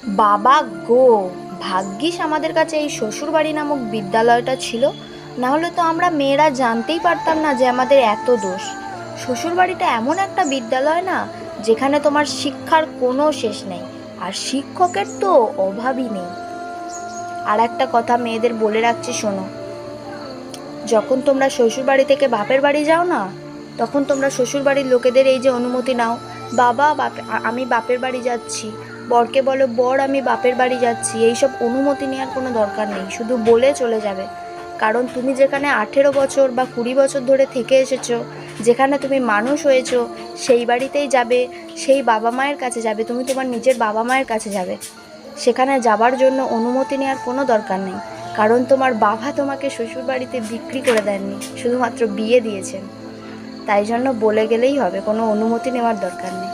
বাবা গো, ভাগ্যিস আমাদের কাছে এই শ্বশুরবাড়ি নামক বিদ্যালয়টা ছিল। না হলে তো আমরা মেয়েরা জানতেই পারতাম না যে আমাদের এত দোষ। শ্বশুরবাড়িটা এমন একটা বিদ্যালয় না, যেখানে তোমার শিক্ষার কোনো শেষ নেই, আর শিক্ষকের তো অভাবই নেই। আর একটা কথা মেয়েদের বলে রাখছি, শোনো। যখন তোমরা শ্বশুরবাড়ি থেকে বাপের বাড়ি যাও না, তখন তোমরা শ্বশুরবাড়ির লোকেদের এই যে অনুমতি নাও, বাবা আমি বাপের বাড়ি যাচ্ছি, বরকে বলো বর আমি বাপের বাড়ি যাচ্ছি, এইসব অনুমতি নেওয়ার কোনো দরকার নেই, শুধু বলে চলে যাবে। কারণ তুমি যেখানে 18 বছর বা 20 বছর ধরে থেকে এসেছো, যেখানে তুমি মানুষ হয়েছো, সেই বাড়িতেই যাবে, সেই বাবা মায়ের কাছে যাবে, তুমি তোমার নিজের বাবা মায়ের কাছে যাবে। সেখানে যাবার জন্য অনুমতি নেওয়ার কোনো দরকার নেই। কারণ তোমার বাবা তোমাকে শ্বশুরবাড়িতে বিক্রি করে দেননি, শুধুমাত্র বিয়ে দিয়েছেন। তাই জন্য বলে গেলেই হবে, কোনো অনুমতি নেওয়ার দরকার নেই।